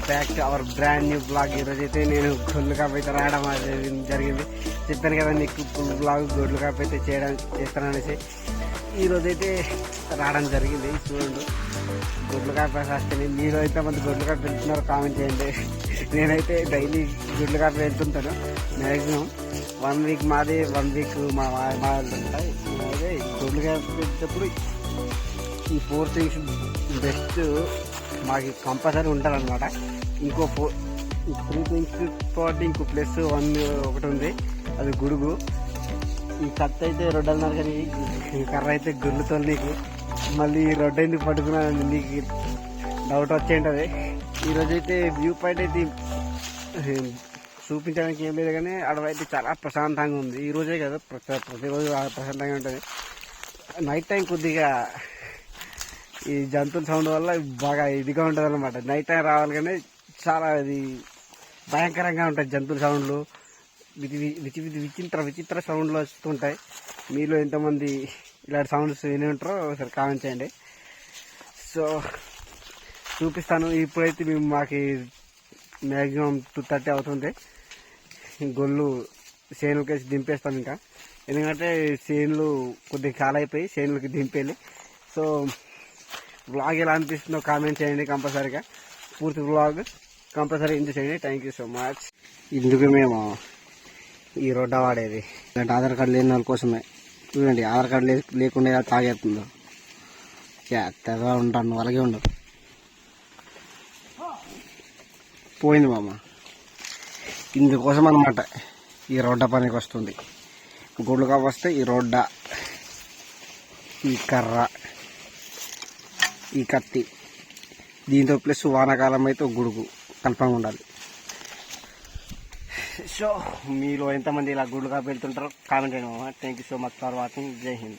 Back to our brand new blog. ఈరోజు అయితే నేను గొడ్లు కాపు అయితే రావడం జరిగింది. చెప్పాను కదా నీకు ఫుల్ బ్లాగ్ గొడ్లు కాపు అయితే చేస్తాననేసి ఈరోజు అయితే రావడం జరిగింది. చూడండి గొడ్లు కాపు వస్తాయి. మీరు అయితే మంది గొడ్లు కాపు వెళ్తున్నారు కామెంట్ చేయండి. నేనైతే డైలీ గొడ్లు కాపు వెళ్తుంటాను. మ్యాక్సిమం 1 వీక్ మాది, 1 వీక్ మా వెళ్తుంటాయి. అయితే గొడ్లు కాపు వెళ్ళేటప్పుడు ఈ 4 థింగ్స్ బెస్ట్ మాకు కంపల్సరీ ఉంటారనమాట. ఇంకో 3 థింగ్స్ తోటి ఇంకో ప్లస్ 1 ఒకటి ఉంది, అది గుడుగు. ఈ కత్తి అయితే రొడ్డన్నారు కానీ ఈ కర్ర అయితే గుళ్ళుతో నీకు మళ్ళీ ఈ రొడ్డ ఎందుకు పట్టుకున్నా నీకు డౌట్ వచ్చేంటది. ఈరోజైతే వ్యూ పాయింట్ అయితే చూపించడానికి ఏం లేదు కానీ అడవైతే చాలా ప్రశాంతంగా ఉంది. ఈరోజే కదా ప్రతిరోజు ప్రశాంతంగా ఉంటుంది. నైట్ టైం కొద్దిగా ఈ జంతువుల సౌండ్ వల్ల బాగా ఇదిగా ఉంటుంది అనమాట. నైట్ టైం రావాలి కానీ చాలా ఇది భయంకరంగా ఉంటాయి జంతువుల సౌండ్లు. విచిత్ర సౌండ్లు వస్తుంటాయి. మీలో ఎంతమంది ఇలాంటి సౌండ్స్ విని ఉంటారో ఒకసారి కామెంట్ చేయండి. సో చూపిస్తాను. ఇప్పుడైతే మేము మాకు మ్యాక్సిమం 2:30 అవుతుంది. గొల్లు చేనులకేసి దింపేస్తాం ఇంకా, ఎందుకంటే చేనులు కొద్దిగా కాలైపోయి చేనులకి దింపేయాలి. సో వ్లాగ్ ఎలా అనిపిస్తుందో కామెంట్ చేయండి కంపల్సరీగా. పూర్తి వ్లాగ్ కంపల్సరీ ఎంజాయ్ చేయండి. Thank you so much. ఇందుకు మేము ఈ రోడ్డు వాడేది ఇలాంటి ఆధార్ కార్డు లేని వాళ్ళ కోసమే. చూడండి ఆధార్ కార్డు లేకుండా ఎలా తాగేస్తుందో. తెగ ఉంటాను అలాగే ఉండదు. పోయింది మామ. ఇందుకోసం అనమాట ఈ రోడ్డ పనికి వస్తుంది. గొడ్లు కాపు వస్తే ఈ రోడ్డ, ఈ కర్ర, ఈ కత్తి, దీంతో ప్లస్ వానాకాలం అయితే ఒక గుడుగు కన్ఫామ్గా ఉండాలి. సో మీలో ఎంతమంది ఇలా గుడ్లు కాపు వెళ్తుంటారో కామెంట్ చేయండి మామ. Thank you so much for watching. జై హింద్.